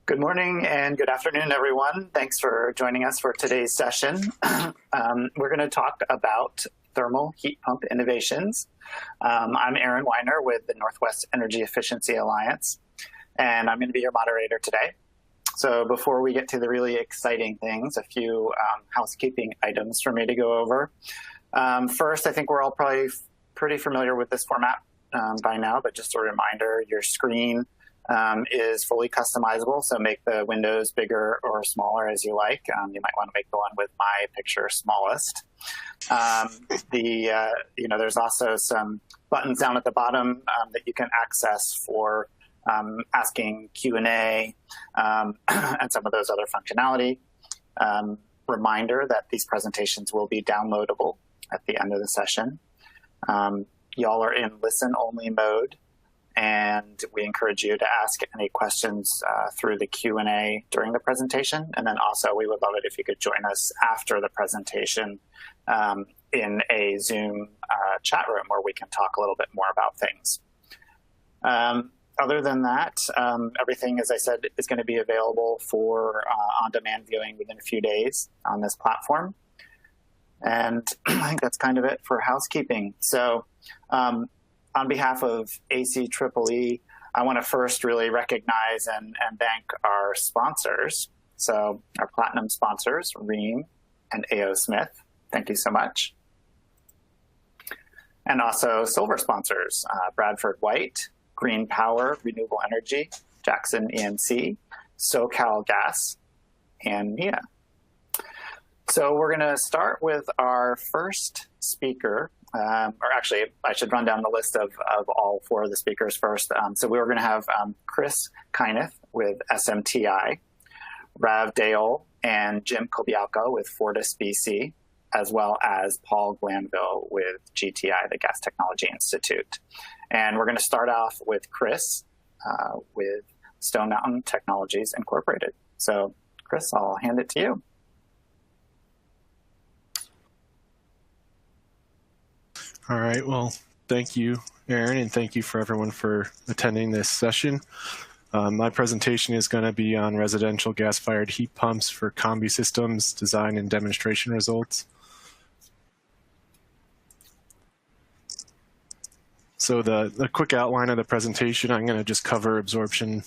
Good morning and good afternoon, everyone. Thanks for joining us for today's session. We're going to talk about thermal heat pump innovations. I'm Aaron Weiner with the Northwest Energy Efficiency Alliance, and I'm going to be your moderator today. So before we get to the really exciting things, a few housekeeping items for me to go over. First, I think we're all probably pretty familiar with this format by now, but just a reminder, your screen is fully customizable, so make the windows bigger or smaller as you like. You might want to make the one with my picture smallest. There's also some buttons down at the bottom that you can access for asking Q&A and some of those other functionality. Reminder that these presentations will be downloadable at the end of the session. Y'all are in listen-only mode, and we encourage you to ask any questions through the Q&A during the presentation. And then also, we would love it if you could join us after the presentation in a Zoom chat room where we can talk a little bit more about things. Other than that, everything, as I said, is going to be available for on-demand viewing within a few days on this platform. And I think that's kind of it for housekeeping. So on behalf of ACEEE, I want to first really recognize and thank our sponsors. So our platinum sponsors, Ream and A.O. Smith, thank you so much. And also silver sponsors, Bradford White, Green Power, Renewable Energy, Jackson EMC, SoCal Gas, and MIA. So we're going to start with our first speaker. Or actually, I should run down the list of all four of the speakers first. So we were going to have Chris Kyneth with SMTI, Rav Dayal and Jim Kobialko with Fortis BC, as well as Paul Glanville with GTI, the Gas Technology Institute. And we're going to start off with Chris with Stone Mountain Technologies Incorporated. So Chris, I'll hand it to you. All right, well, thank you, Aaron, and thank you for everyone for attending this session. My presentation is going to be on residential gas-fired heat pumps for Combi systems, design and demonstration results. So the quick outline of the presentation, I'm going to just cover absorption,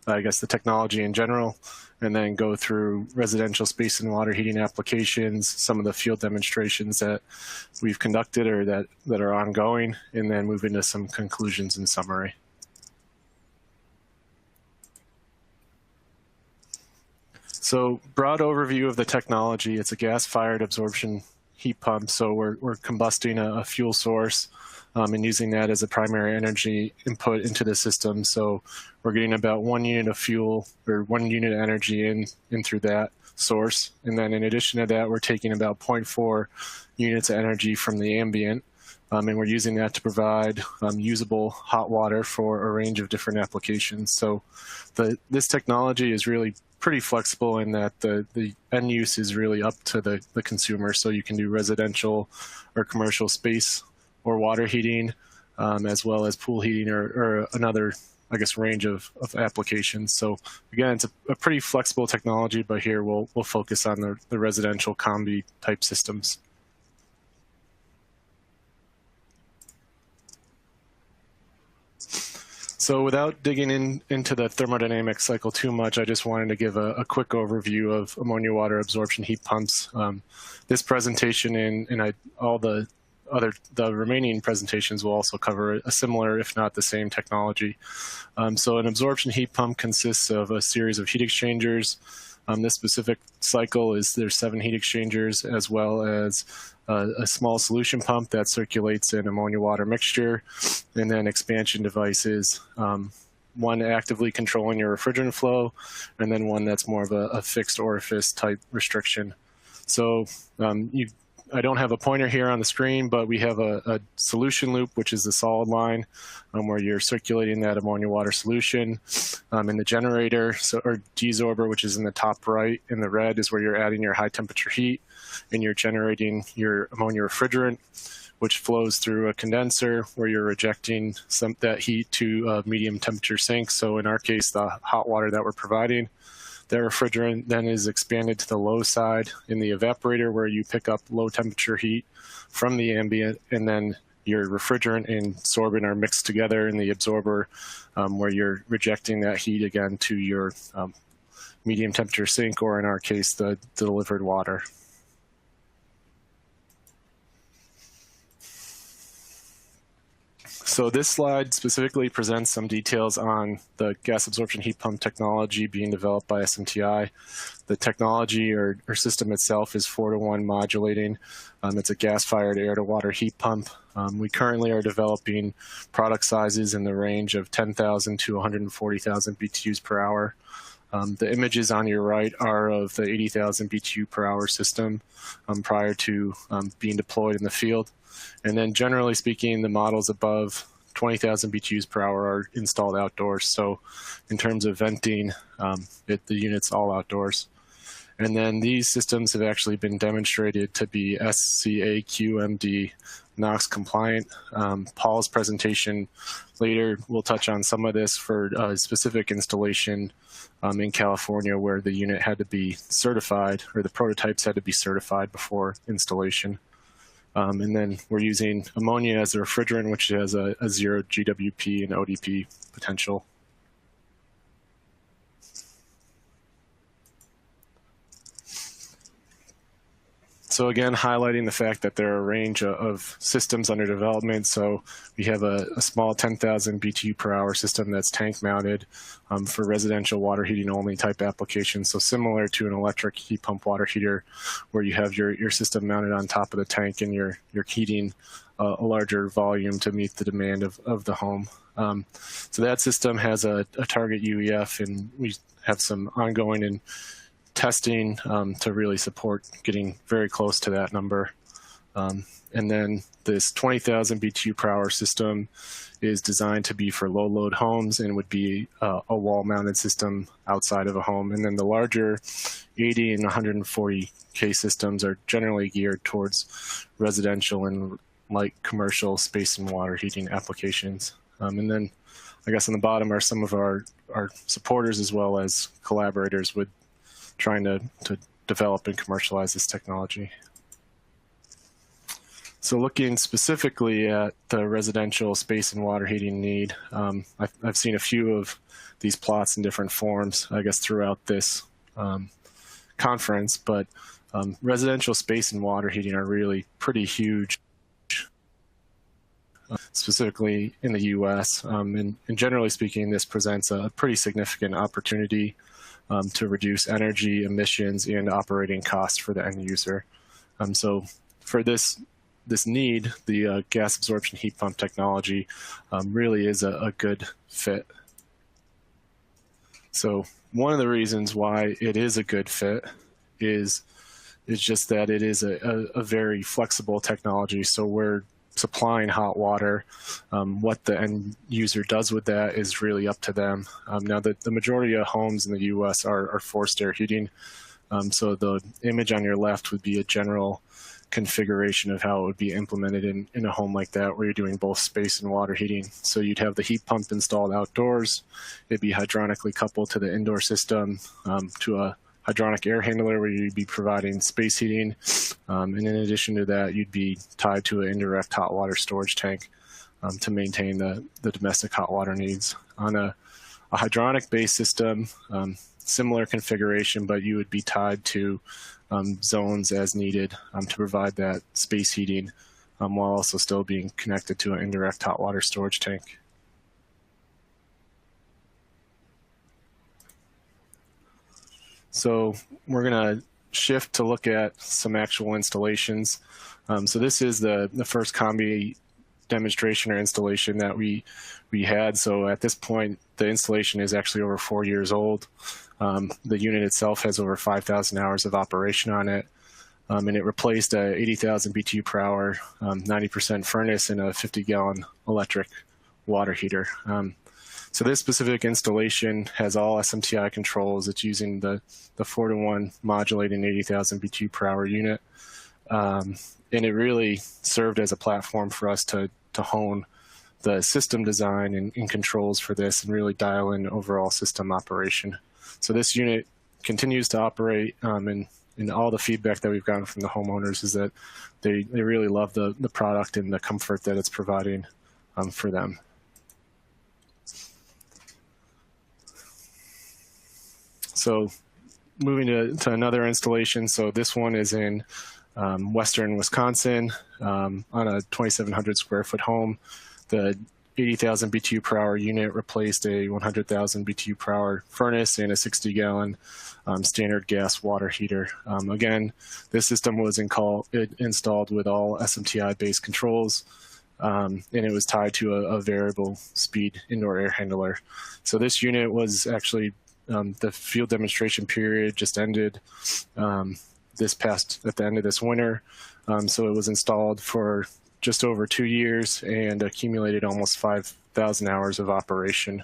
I guess the technology in general, and then go through residential space and water heating applications, some of the field demonstrations that we've conducted or that are ongoing, and then move into some conclusions and summary. So broad overview of the technology, it's a gas-fired absorption heat pump. So we're combusting a fuel source and using that as a primary energy input into the system. So we're getting about 1 unit of fuel or 1 unit of energy in through that source. And then in addition to that, we're taking about 0.4 units of energy from the ambient. And we're using that to provide usable hot water for a range of different applications. So this technology is really pretty flexible in that the end use is really up to the consumer. So you can do residential or commercial space or water heating, as well as pool heating or another, I guess, range of applications. So again, it's a pretty flexible technology, but here we'll focus on the residential Combi type systems. So without digging into the thermodynamic cycle too much, I just wanted to give a quick overview of ammonia water absorption heat pumps. This presentation and all the remaining presentations will also cover a similar, if not the same, technology. So an absorption heat pump consists of a series of heat exchangers. This specific cycle there's 7 heat exchangers, as well as a small solution pump that circulates an ammonia water mixture, and then expansion devices, one actively controlling your refrigerant flow, and then one that's more of a fixed orifice type restriction. So I don't have a pointer here on the screen, but we have a solution loop, which is the solid line, where you're circulating that ammonia water solution. In the generator, or desorber, which is in the top right, in the red is where you're adding your high temperature heat, and you're generating your ammonia refrigerant. which flows through a condenser where you're rejecting that heat to a medium temperature sink. So in our case, the hot water that we're providing, that refrigerant then is expanded to the low side in the evaporator where you pick up low temperature heat from the ambient, and then your refrigerant and sorbent are mixed together in the absorber where you're rejecting that heat again to your medium temperature sink, or in our case, the delivered water. So this slide specifically presents some details on the gas absorption heat pump technology being developed by SMTI. The technology or system itself is 4-to-1 modulating. It's a gas-fired air-to-water heat pump. We currently are developing product sizes in the range of 10,000 to 140,000 BTUs per hour. The images on your right are of the 80,000 BTU per hour system prior to being deployed in the field. And then generally speaking, the models above 20,000 BTUs per hour are installed outdoors. So in terms of venting, the unit's all outdoors. And then these systems have actually been demonstrated to be SCAQMD NOx compliant. Paul's presentation later will touch on some of this for a specific installation in California where the unit had to be certified, or the prototypes had to be certified before installation. And then we're using ammonia as a refrigerant, which has a 0 GWP and ODP potential. So again, highlighting the fact that there are a range of systems under development. So we have a small 10,000 BTU per hour system that's tank mounted for residential water heating only type applications. So similar to an electric heat pump water heater where you have your system mounted on top of the tank and you're heating a larger volume to meet the demand of the home. So that system has a target UEF, and we have some ongoing and testing to really support getting very close to that number. And then this 20,000 BTU per hour system is designed to be for low load homes and would be a wall mounted system outside of a home. And then the larger 80 and 140K systems are generally geared towards residential and light commercial space and water heating applications. And then I guess on the bottom are some of our supporters as well as collaborators with trying to develop and commercialize this technology. So looking specifically at the residential space and water heating need, I've seen a few of these plots in different forms, I guess, throughout this conference, but residential space and water heating are really pretty huge, specifically in the US. And generally speaking, this presents a pretty significant opportunity to reduce energy emissions and operating costs for the end user. So for this need, the gas absorption heat pump technology really is a good fit. So one of the reasons why it is a good fit is just that it is a very flexible technology. So we're supplying hot water. What the end user does with that is really up to them. Now, the majority of homes in the US are forced air heating. So the image on your left would be a general configuration of how it would be implemented in a home like that, where you're doing both space and water heating. So you'd have the heat pump installed outdoors. It'd be hydronically coupled to the indoor system, to a hydronic air handler where you'd be providing space heating. And in addition to that, you'd be tied to an indirect hot water storage tank to maintain the domestic hot water needs. On a hydronic-based system, similar configuration, but you would be tied to zones as needed to provide that space heating while also still being connected to an indirect hot water storage tank. So we're going to shift to look at some actual installations. So this is the first Combi demonstration or installation that we had. So at this point, the installation is actually over 4 years old. The unit itself has over 5,000 hours of operation on it. And it replaced a 80,000 BTU per hour, 90% furnace and a 50-gallon electric water heater. So this specific installation has all SMTI controls. It's using the 4-to-1 modulating 80,000 BTU per hour unit. And it really served as a platform for us to hone the system design and controls for this and really dial in overall system operation. So this unit continues to operate, and all the feedback that we've gotten from the homeowners is that they really love the product and the comfort that it's providing for them. So moving to another installation. So this one is in western Wisconsin on a 2,700 square foot home. The 80,000 BTU per hour unit replaced a 100,000 BTU per hour furnace and a 60-gallon standard gas water heater. Again, this system was installed with all SMTI-based controls, and it was tied to a variable speed indoor air handler. So this unit was actually, the field demonstration period just ended at the end of this winter. So it was installed for just over 2 years and accumulated almost 5,000 hours of operation.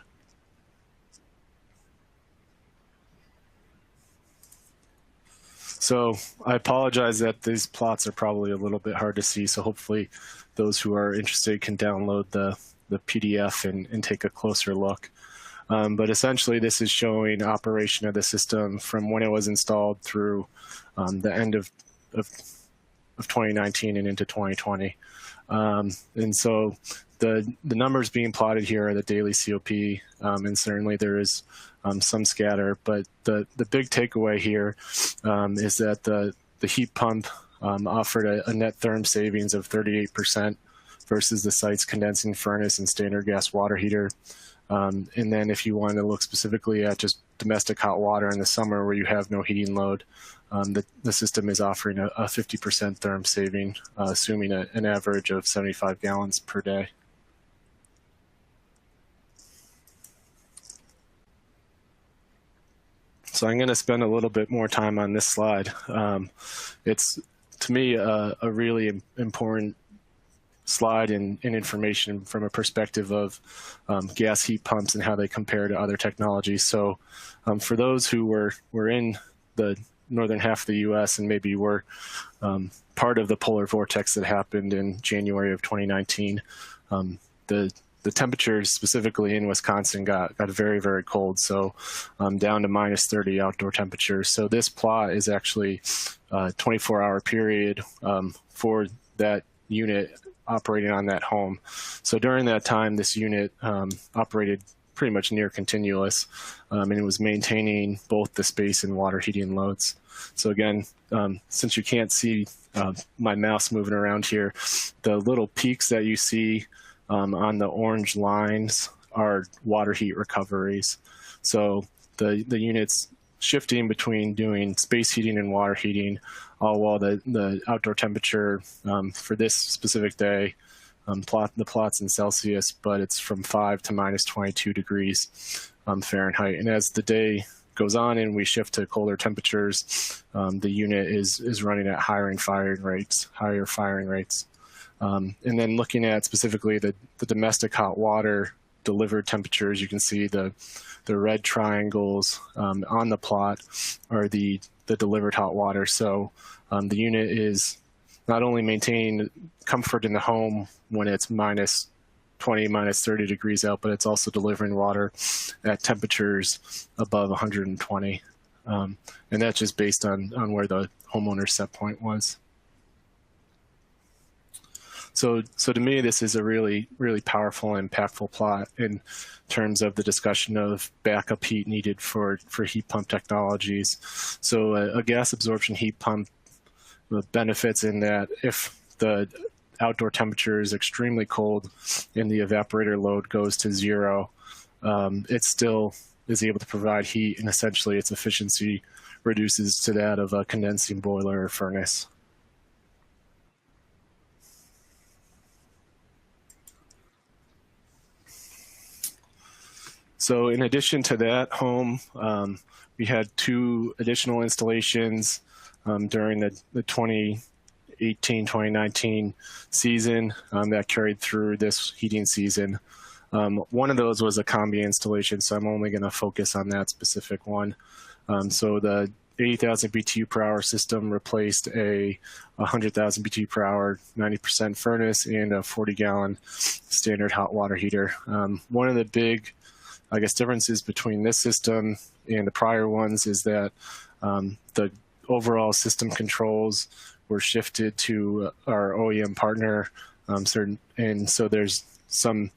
So I apologize that these plots are probably a little bit hard to see. So hopefully those who are interested can download the PDF and take a closer look. But essentially this is showing operation of the system from when it was installed through the end of 2019 and into 2020. And so the numbers being plotted here are the daily COP, and certainly there is some scatter, but the big takeaway here is that the heat pump offered a net therm savings of 38% versus the site's condensing furnace and standard gas water heater. And then if you want to look specifically at just domestic hot water in the summer where you have no heating load, the system is offering a 50% therm saving, assuming an average of 75 gallons per day. So I'm going to spend a little bit more time on this slide. It's, to me, a really important slide in information from a perspective of gas heat pumps and how they compare to other technologies. So for those who were in the northern half of the U.S. and maybe were part of the polar vortex that happened in January of 2019, the temperatures specifically in Wisconsin got very, very cold. So down to minus 30 outdoor temperatures. So this plot is actually a 24-hour period for that unit operating on that home. So during that time, this unit operated pretty much near continuous, and it was maintaining both the space and water heating loads. So again, since you can't see my mouse moving around here, the little peaks that you see on the orange lines are water heat recoveries. So the unit's shifting between doing space heating and water heating, all while the outdoor temperature for this specific day, the plot's in Celsius, but it's from 5 to minus 22 degrees Fahrenheit. And as the day goes on and we shift to colder temperatures, the unit is running at higher firing rates. And then looking at specifically the domestic hot water delivered temperatures, you can see the red triangles on the plot are the delivered hot water. So the unit is not only maintaining comfort in the home when it's minus 20, minus 30 degrees out, but it's also delivering water at temperatures above 120. And that's just based on where the homeowner's set point was. So to me, this is a really, really powerful and impactful plot in terms of the discussion of backup heat needed for heat pump technologies. So a gas absorption heat pump benefits in that if the outdoor temperature is extremely cold and the evaporator load goes to zero, it still is able to provide heat, and essentially its efficiency reduces to that of a condensing boiler or furnace. So in addition to that home, we had 2 additional installations during the 2018-2019 season that carried through this heating season. One of those was a Combi installation, so I'm only going to focus on that specific one. So the 80,000 BTU per hour system replaced a 100,000 BTU per hour 90% furnace and a 40-gallon standard hot water heater. One of the big, I guess, differences between this system and the prior ones is that the overall system controls were shifted to our OEM partner, and so there's some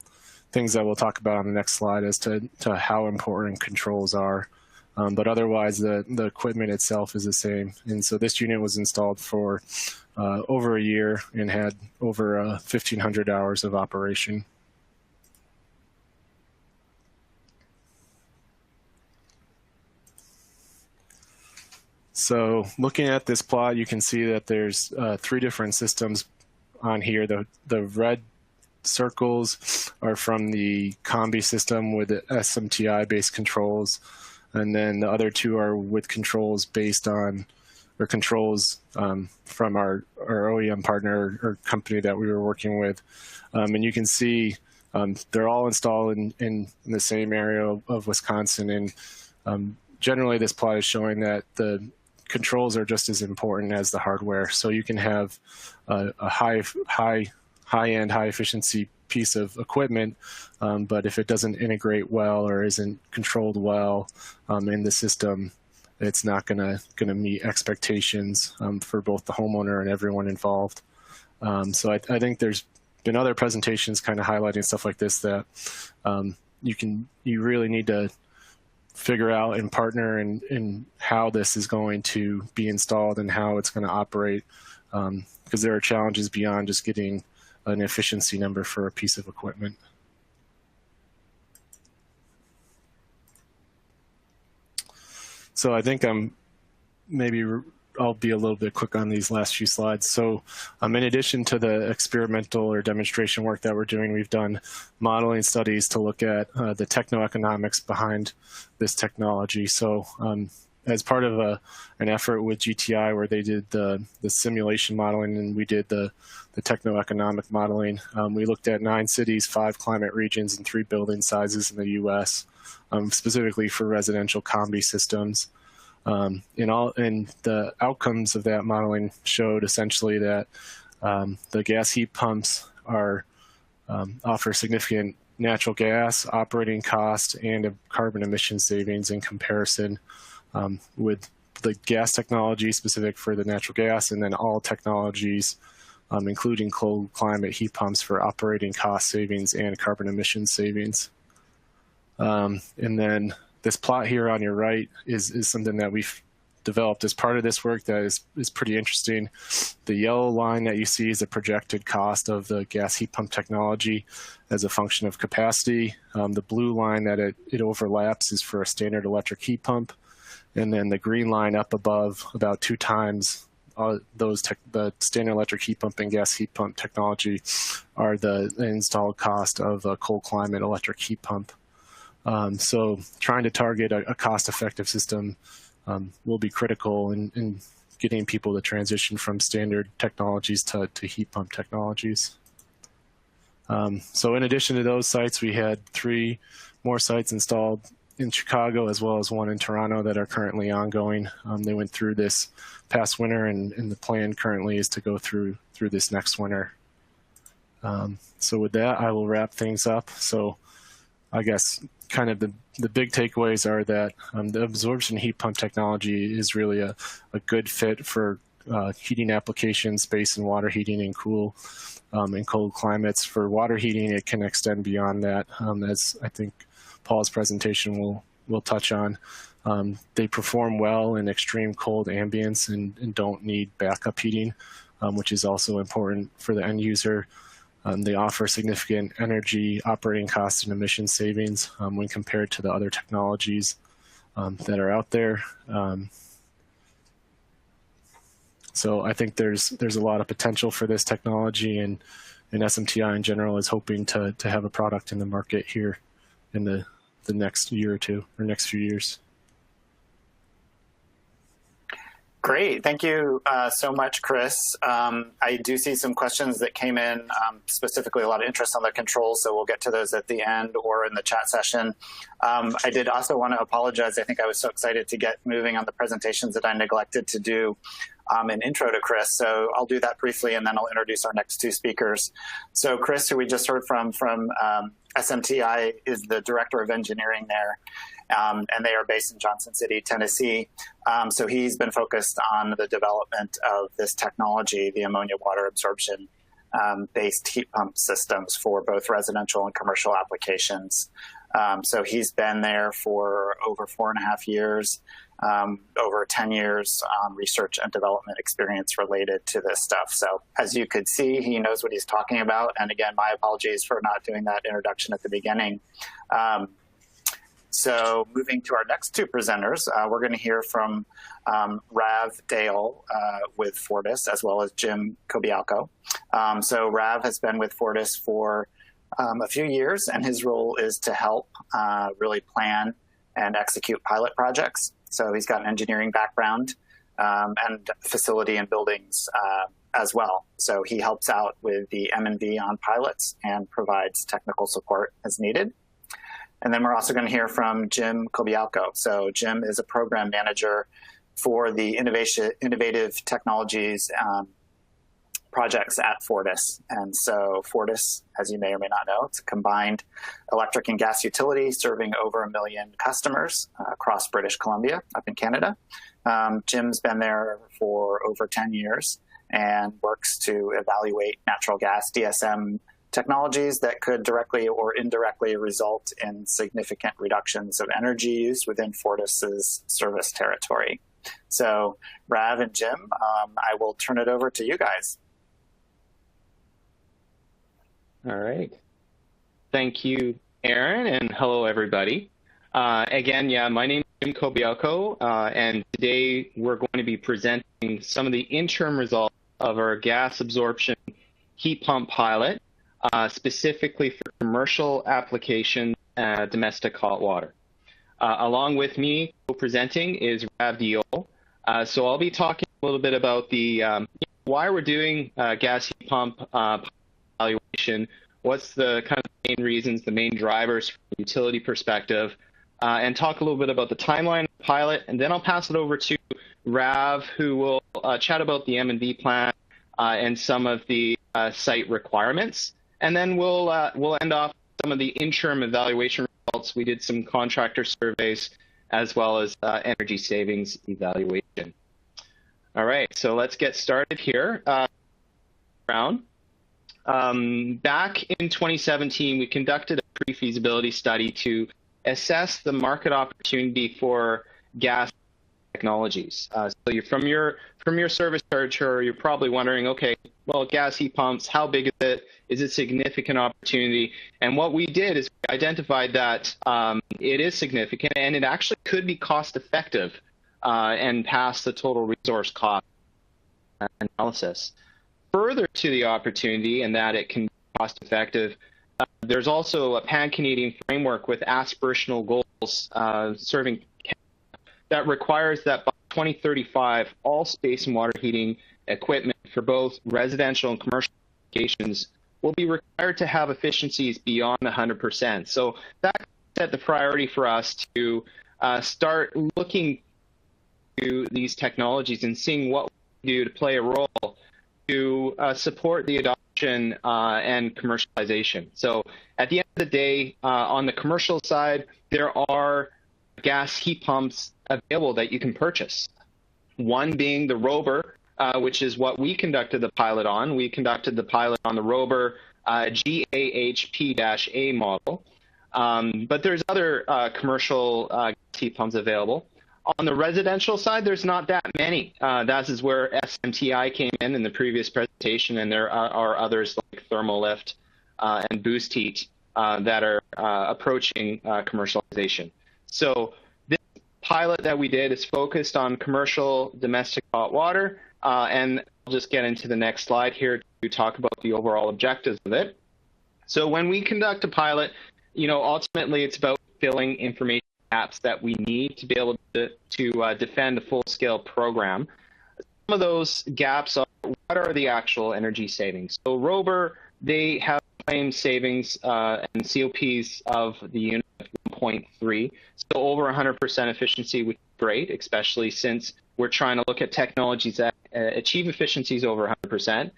things that we'll talk about on the next slide as to how important controls are. But otherwise, the equipment itself is the same. And so this unit was installed for over a year and had over 1,500 hours of operation. So looking at this plot, you can see that there's 3 different systems on here. The red circles are from the Combi system with the SMTI-based controls, and then the other 2 are with controls based on, or controls from our OEM partner or company that we were working with. And you can see they're all installed in the same area of Wisconsin. And generally, this plot is showing that the controls are just as important as the hardware. So you can have a high-end, high-efficiency piece of equipment, but if it doesn't integrate well or isn't controlled well in the system, it's not gonna meet expectations for both the homeowner and everyone involved. So I think there's been other presentations kind of highlighting stuff like this that you really need to figure out and partner in how this is going to be installed and how it's going to operate, because there are challenges beyond just getting an efficiency number for a piece of equipment. So I think I'll be a little bit quick on these last few slides. So in addition to the experimental or demonstration work that we're doing, we've done modeling studies to look at the techno-economics behind this technology. So as part of an effort with GTI where they did the simulation modeling and we did the techno-economic modeling, we looked at 9 cities, 5 climate regions, and 3 building sizes in the US, specifically for residential Combi systems. And the outcomes of that modeling showed essentially that the gas heat pumps offer significant natural gas operating cost and a carbon emission savings in comparison with the gas technology specific for the natural gas, and then all technologies, including cold climate heat pumps, for operating cost savings and carbon emission savings. And then this plot here on your right is something that we've developed as part of this work that is pretty interesting. The yellow line that you see is the projected cost of the gas heat pump technology as a function of capacity. The blue line that it overlaps is for a standard electric heat pump. And then the green line up above, about 2 times the standard electric heat pump and gas heat pump technology, are the installed cost of a cold climate electric heat pump. So trying to target a cost-effective system will be critical in getting people to transition from standard technologies to heat pump technologies. So in addition to those sites, we had 3 more sites installed in Chicago, as well as 1 in Toronto that are currently ongoing. They went through this past winter, and the plan currently is to go through this next winter. So with that, I will wrap things up. So I guess kind of the big takeaways are that the absorption heat pump technology is really a good fit for heating applications, space and water heating, and in cold climates. For water heating, it can extend beyond that, as I think Paul's presentation will touch on. They perform well in extreme cold ambience and don't need backup heating, which is also important for the end user. They offer significant energy, operating costs, and emission savings when compared to the other technologies that are out there. So I think there's a lot of potential for this technology, and SMTI in general is hoping to have a product in the market here in the next year or 2, or next few years. Great. Thank you so much, Chris. I do see some questions that came in, specifically a lot of interest on the controls, so we'll get to those at the end or in the chat session. I did also want to apologize. I think I was so excited to get moving on the presentations that I neglected to do an intro to Chris. So I'll do that briefly, and then I'll introduce our next two speakers. So Chris, who we just heard from SMTI, is the Director of Engineering there. And they are based in Johnson City, Tennessee. So he's been focused on the development of this technology, the ammonia water absorption based heat pump systems for both residential and commercial applications. So he's been there for over 4.5 years, over 10 years research and development experience related to this stuff. So as you could see, he knows what he's talking about. And again, my apologies for not doing that introduction at the beginning. So moving to our next two presenters, we're going to hear from Rav Dale with Fortis, as well as Jim Kobialko. So Rav has been with Fortis for a few years, and his role is to help really plan and execute pilot projects. So he's got an engineering background and facility and buildings as well. So he helps out with the M&V on pilots and provides technical support as needed. And then we're also going to hear from Jim Kobialko. So Jim is a program manager for the innovative technologies projects at Fortis. And so Fortis, as you may or may not know, it's a combined electric and gas utility serving over 1 million customers across British Columbia up in Canada. Jim's been there for over 10 years and works to evaluate natural gas DSM technologies that could directly or indirectly result in significant reductions of energy use within Fortis's service territory. So Rav and Jim, I will turn it over to you guys. All right. Thank you, Aaron, and hello, everybody. Again, my name is Jim Kobialko, and today we're going to be presenting some of the interim results of our gas absorption heat pump pilot, specifically for commercial application, domestic hot water. Along with me, co-presenting is Rav Dale. So I'll be talking a little bit about the why we're doing gas heat pump evaluation, what's the kind of main reasons, the main drivers from a utility perspective, and talk a little bit about the timeline of the pilot, and then I'll pass it over to Rav, who will chat about the M&V plan and some of the site requirements. And then we'll end off some of the interim evaluation results. We did some contractor surveys as well as energy savings evaluation. All right, so let's get started here. Back in 2017, we conducted a pre-feasibility study to assess the market opportunity for gas technologies. So you're from your service territory, you're probably wondering, okay, well, gas heat pumps, how big is it? Is it a significant opportunity? And what we did is we identified that it is significant and it actually could be cost effective and pass the total resource cost analysis. Further to the opportunity and that it can be cost effective, there's also a pan-Canadian framework with aspirational goals serving that requires that by 2035, all space and water heating equipment for both residential and commercial applications will be required to have efficiencies beyond 100%. So that set the priority for us to start looking to these technologies and seeing what we can do to play a role to support the adoption and commercialization. So at the end of the day, on the commercial side, there are gas heat pumps available that you can purchase. One being the Rover, which is what we conducted the pilot on. We conducted the pilot on the Rover GAHP-A model. But there's other commercial gas heat pumps available. On the residential side, there's not that many. That is where SMTI came in the previous presentation, and there are others like Thermolift and Boost Heat that are approaching commercialization. So this pilot that we did is focused on commercial domestic hot water, and I'll just get into the next slide here to talk about the overall objectives of it. So when we conduct a pilot, ultimately it's about filling information gaps that we need to be able to defend a full-scale program. of those gaps are, what are the actual energy savings? So Rober, they have claimed savings and COPs of the unit of 1.3, so over 100% efficiency, which is great, especially since we're trying to look at technologies that achieve efficiencies over 100%.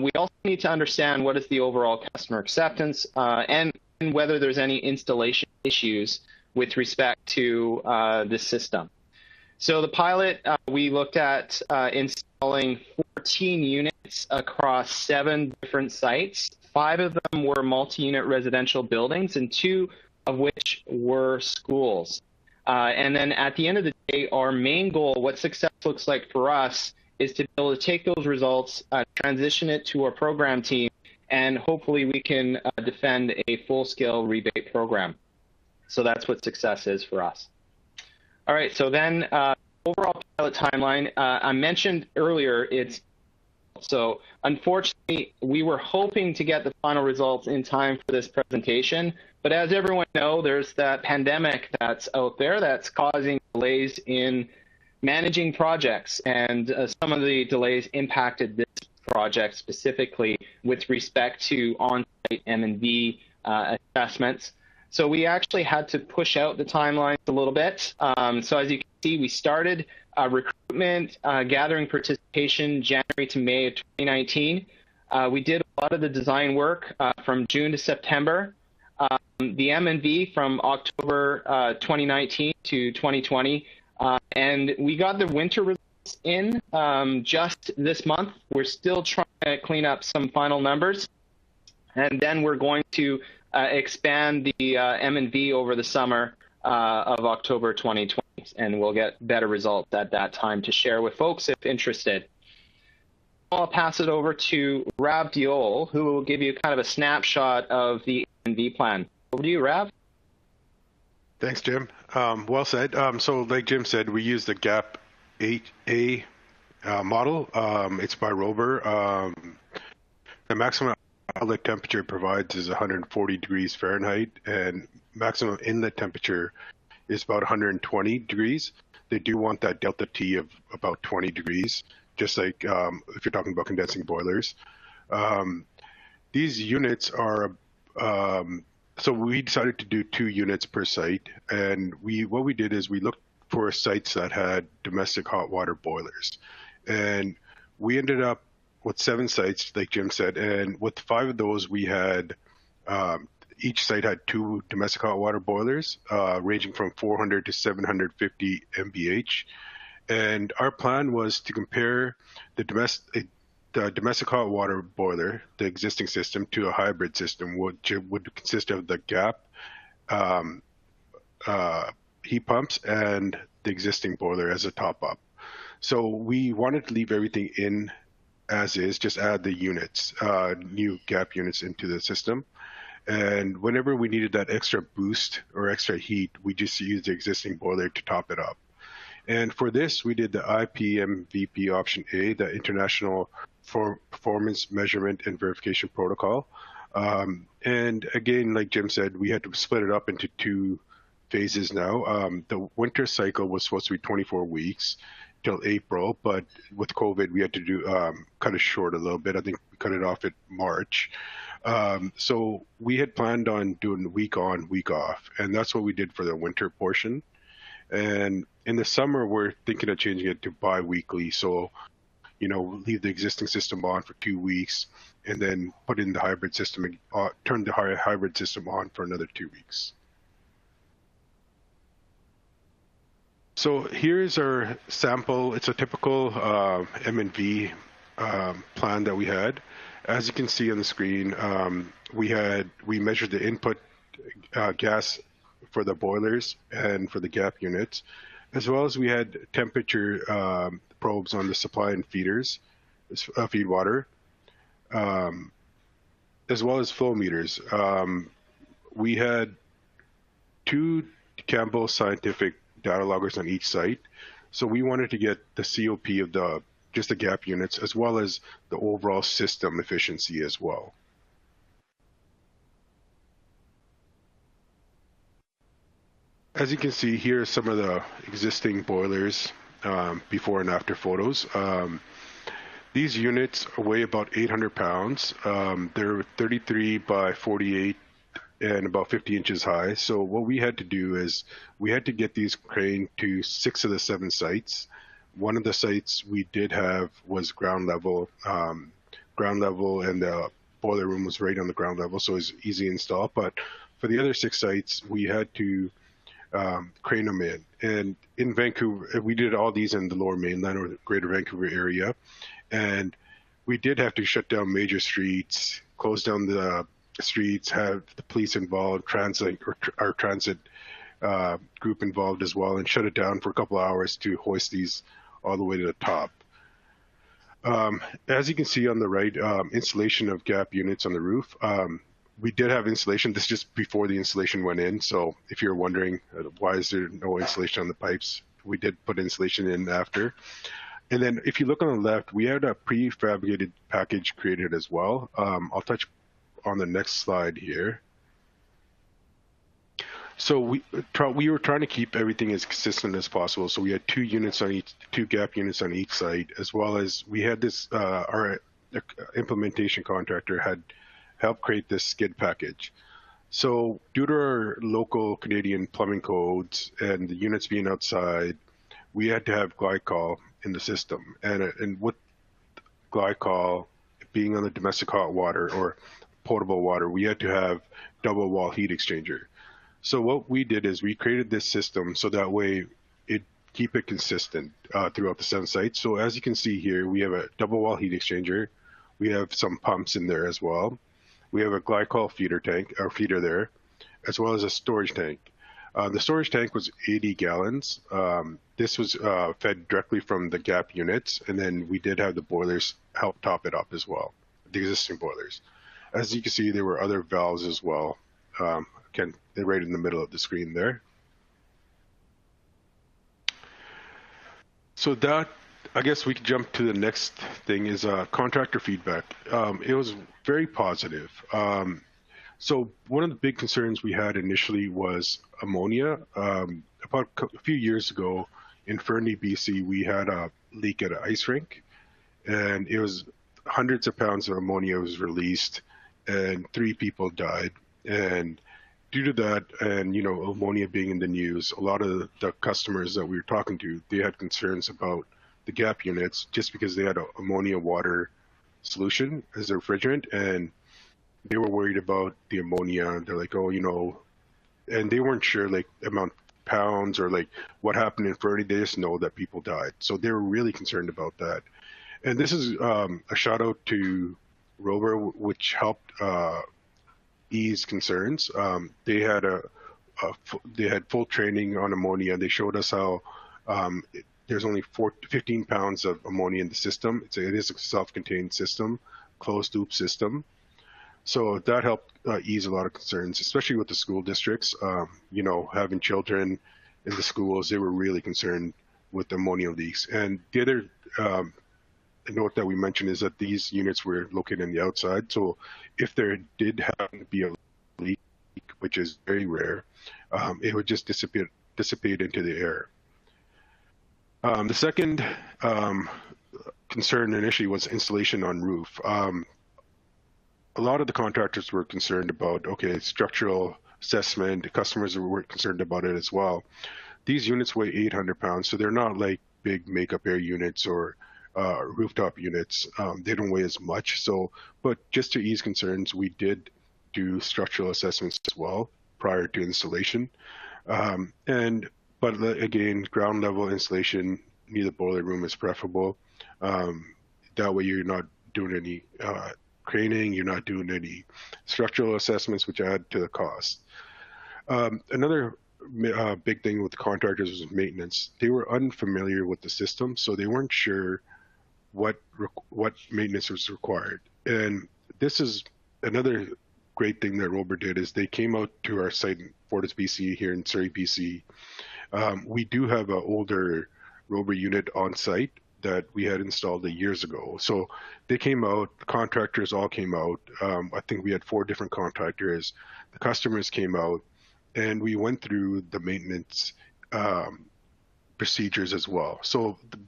We also need to understand what is the overall customer acceptance and whether there's any installation issues with respect to this system. So the pilot, we looked at installing 14 units across 7 different sites. 5 of them were multi-unit residential buildings, and 2 of which were schools. And then at the end of the day, our main goal, what success looks like for us, is to be able to take those results, transition it to our program team, and hopefully we can defend a full-scale rebate program. So that's what success is for us. All right, so then overall pilot timeline, I mentioned earlier, so unfortunately, we were hoping to get the final results in time for this presentation, but as everyone knows, there's that pandemic that's out there that's causing delays in managing projects, and some of the delays impacted this project specifically with respect to on-site M&V assessments. So we actually had to push out the timelines a little bit. So as you can see, we started recruitment, gathering participation January to May of 2019. We did a lot of the design work from June to September. The M&V from October 2019 to 2020. And we got the winter results in just this month. We're still trying to clean up some final numbers. And then we're going to expand the M&V over the summer of October 2020, and we'll get better results at that time to share with folks if interested. I'll pass it over to Rav Diol, who will give you kind of a snapshot of the M&V plan. Over to you, Rav. Thanks, Jim. Well said. So like Jim said, we use the GAP 8A model. It's by Rober. The maximum outlet temperature provides is 140 degrees Fahrenheit, and maximum inlet temperature is about 120 degrees. They do want that delta T of about 20 degrees, just like if you're talking about condensing boilers. These units are, so we decided to do 2 units per site, and what we did is we looked for sites that had domestic hot water boilers, and we ended up with 7 sites, like Jim said, and with 5 of those, we had, each site had 2 domestic hot water boilers, ranging from 400 to 750 MBH. And our plan was to compare the domestic hot water boiler, the existing system, to a hybrid system, which would consist of the GAP heat pumps and the existing boiler as a top-up. So we wanted to leave everything in as is, just add the units, new GAP units into the system. And whenever we needed that extra boost or extra heat, we just used the existing boiler to top it up. And for this, we did the IPMVP option A, the International Performance Measurement and Verification Protocol. And again, like Jim said, we had to split it up into 2 phases now. The winter cycle was supposed to be 24 weeks till April, but with COVID, we had to do cut it short a little bit. I think we cut it off at March. So we had planned on doing week on, week off, and that's what we did for the winter portion. And in the summer, we're thinking of changing it to bi-weekly. So, leave the existing system on for 2 weeks, and then put in the hybrid system, turn the hybrid system on for another 2 weeks. So here's our sample. It's a typical M&V plan that we had. As you can see on the screen, we measured the input gas for the boilers and for the GAP units, as well as we had temperature probes on the supply and feeders, feed water, as well as flow meters. We had 2 Campbell Scientific data loggers on each site. So we wanted to get the COP of just the GAP units, as well as the overall system efficiency as well. As you can see here, some of the existing boilers. before and after photos. These units weigh about 800 pounds. They're 33 by 48 and about 50 inches high. So what we had to do is we had to get these craned to 6 of the 7 sites. One of the sites we did have was ground level, and the boiler room was right on the ground level, so it was easy install. But for the other 6 sites, we had to crane them in. And in Vancouver, we did all these in the Lower Mainland or the Greater Vancouver area, and we did have to shut down major streets, close down the streets, have the police involved, our transit group involved as well, and shut it down for a couple of hours to hoist these all the way to the top. As you can see on the right, installation of GAP units on the roof. We did have installation. This is just before the installation went in. So if you're wondering why is there no installation on the pipes, we did put installation in after. And then if you look on the left, we had a prefabricated package created as well. I'll touch on the next slide here. So we were trying to keep everything as consistent as possible. So we had 2 GAP units on each site, as well as we had this, our implementation contractor had helped create this skid package. So due to our local Canadian plumbing codes and the units being outside, we had to have glycol in the system. And with glycol being on the domestic hot water or potable water, we had to have double wall heat exchanger. So what we did is we created this system so that way it keep it consistent throughout the 7 sites. So as you can see here, we have a double wall heat exchanger. We have some pumps in there as well. We have a glycol feeder there, as well as a storage tank. The storage tank was 80 gallons. This was fed directly from the GAP units, and then we did have the boilers help top it up as well, the existing boilers. As you can see, there were other valves as well. Again, they're right in the middle of the screen there. So that, I guess we could jump to the next thing is contractor feedback. It was very positive. So one of the big concerns we had initially was ammonia. About a few years ago in Fernie, BC, we had a leak at an ice rink, and it was hundreds of pounds of ammonia was released, and 3 people died. And due to that, and ammonia being in the news, a lot of the customers that we were talking to, they had concerns about the GAP units just because they had an ammonia water solution as a refrigerant, and they were worried about the ammonia. They're like, and they weren't sure like amount of pounds or like what happened in Fernie. They just know that people died, so they were really concerned about that. And this is a shout out to Rover, which helped ease concerns. They had full training on ammonia. They showed us how there's only 15 pounds of ammonia in the system. It is a self-contained system, closed loop system. So that helped ease a lot of concerns, especially with the school districts. Having children in the schools, they were really concerned with ammonia leaks. And the other note that we mentioned is that these units were located on the outside. So if there did happen to be a leak, which is very rare, it would just dissipate into the air. The second concern initially was installation on roof. A lot of the contractors were concerned about, structural assessment. The customers were concerned about it as well. These units weigh 800 pounds, so they're not like big makeup air units or rooftop units. They don't weigh as much. But just to ease concerns, we did do structural assessments as well prior to installation. But again, ground level installation near the boiler room is preferable. That way you're not doing any craning, you're not doing any structural assessments, which add to the cost. Another big thing with the contractors was maintenance. They were unfamiliar with the system, so they weren't sure what maintenance was required. And this is another great thing that Rober did is they came out to our site in Fortis, BC, here in Surrey, BC. We do have an older Rober unit on site that we had installed years ago. So they came out, the contractors all came out. I think we had 4 different contractors. The customers came out, and we went through the maintenance procedures as well. So, the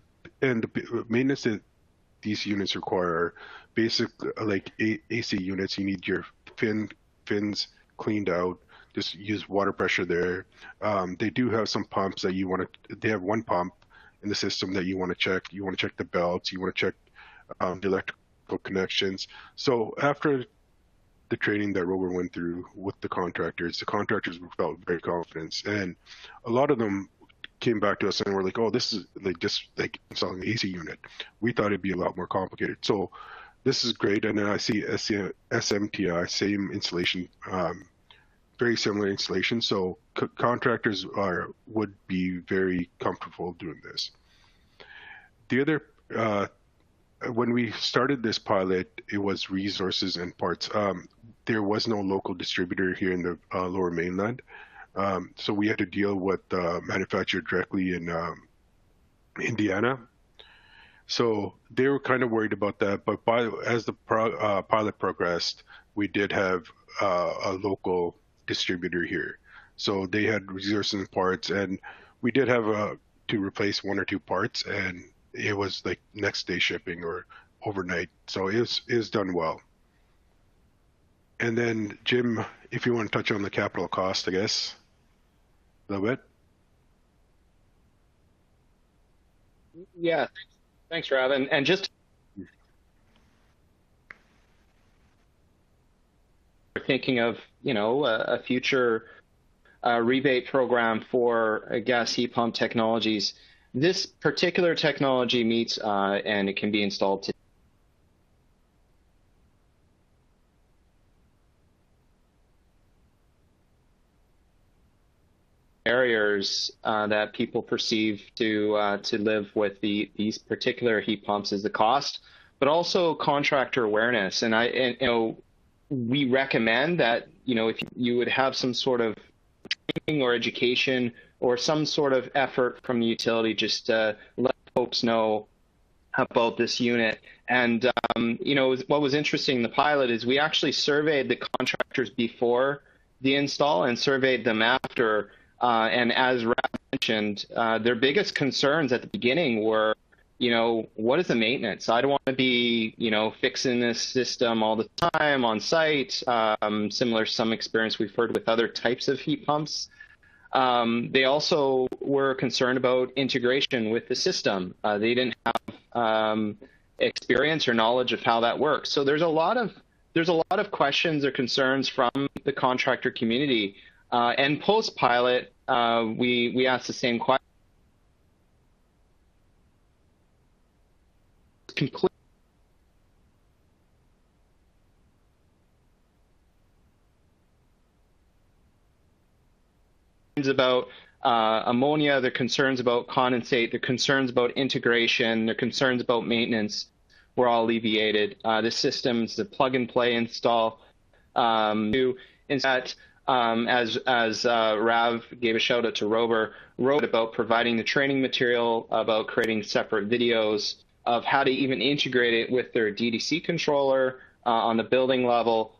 maintenance that these units require are basic, like AC units. You need your fins cleaned out. Just use water pressure there. They do have some pumps that you want to. They have one pump in the system that you want to check. You want to check the belts. You want to check the electrical connections. So after the training that Rover went through with the contractors felt very confident, and a lot of them came back to us and were like, "Oh, this is like just like installing an AC unit. We thought it'd be a lot more complicated." So this is great. And then I see SMTI, same installation, very similar installation. So contractors would be very comfortable doing this. The other, when we started this pilot, it was resources and parts. There was no local distributor here in the Lower Mainland. So we had to deal with manufacturer directly in Indiana. So they were kind of worried about that. But as the pilot progressed, we did have a local distributor here. So they had resources and parts, and we did have to replace one or two parts, and it was like next day shipping or overnight. So it was done well. And then Jim, if you want to touch on the capital cost, I guess, a little bit. Yeah, thanks, Rob. And just thinking of, a future rebate program for gas heat pump technologies. This particular technology meets, and it can be installed today. Barriers that people perceive to live with these particular heat pumps is the cost, but also contractor awareness. And we recommend that if you would have some sort of training or education or some sort of effort from the utility, just to let folks know about this unit. And what was interesting in the pilot is we actually surveyed the contractors before the install and surveyed them after. And as Rab mentioned, their biggest concerns at the beginning were, what is the maintenance? I don't want to be, fixing this system all the time on site. Similar to some experience we've heard with other types of heat pumps. They also were concerned about integration with the system. They didn't have experience or knowledge of how that works. So there's a lot of questions or concerns from the contractor community. And post-pilot, we asked the same question. About ammonia, their concerns about condensate, their concerns about integration, their concerns about maintenance were all alleviated. This system is a plug-and-play install. As Rav gave a shout out to Rover, wrote about providing the training material, about creating separate videos of how to even integrate it with their DDC controller on the building level.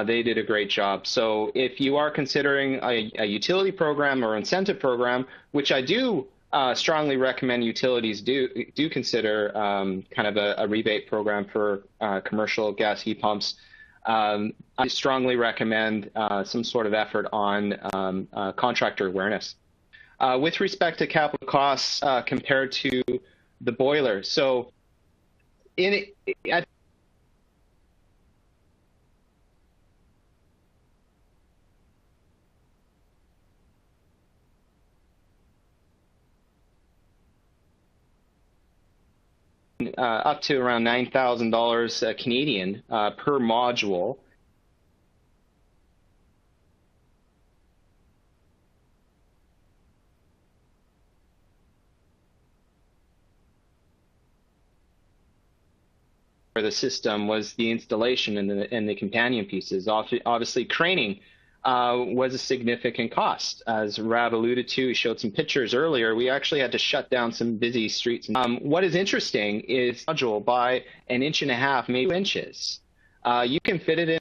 They did a great job. So if you are considering a utility program or incentive program, which I do strongly recommend utilities do consider kind of a rebate program for commercial gas heat pumps, I strongly recommend some sort of effort on contractor awareness. With respect to capital costs compared to the boiler, so at up to around $9,000 Canadian per module. For the system was the installation and the companion pieces. Obviously, training was a significant cost. As Rab alluded to, he showed some pictures earlier, we actually had to shut down some busy streets. What is interesting is module by 1.5 inches, maybe 2 inches. You can fit it in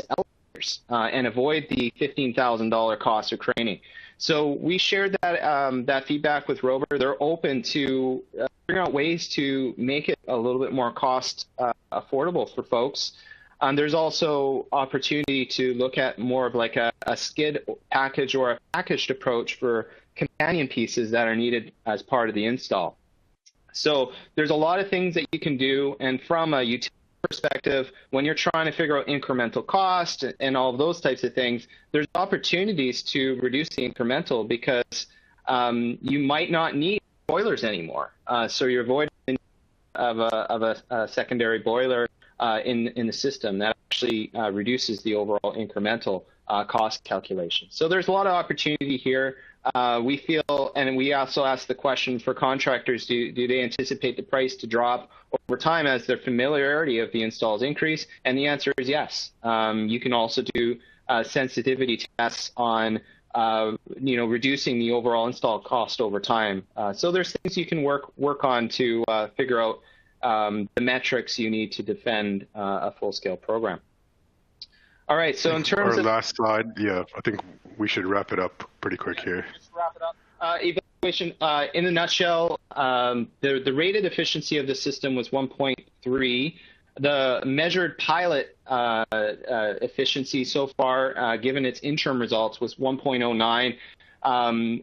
elevators and avoid the $15,000 cost of training. So we shared that feedback with Rover. They're open to figuring out ways to make it a little bit more cost affordable for folks. There's also opportunity to look at more of like a skid package or a packaged approach for companion pieces that are needed as part of the install. So there's a lot of things that you can do, and from a utility perspective, when you're trying to figure out incremental cost and all of those types of things, there's opportunities to reduce the incremental because you might not need boilers anymore. So you're avoiding of a secondary boiler in the system. That actually reduces the overall incremental cost calculation. So there's a lot of opportunity here. We feel, and we also ask the question for contractors, do they anticipate the price to drop over time as their familiarity of the installs increase? And the answer is yes. You can also do sensitivity tests on reducing the overall install cost over time. So there's things you can work on to figure out the metrics you need to defend a full-scale program. All right, so in terms of... Our last slide, yeah, I think we should wrap it up pretty quick here. Just wrap it up. Evaluation, in a nutshell, the rated efficiency of the system was 1.3. The measured pilot efficiency so far, given its interim results, was 1.09.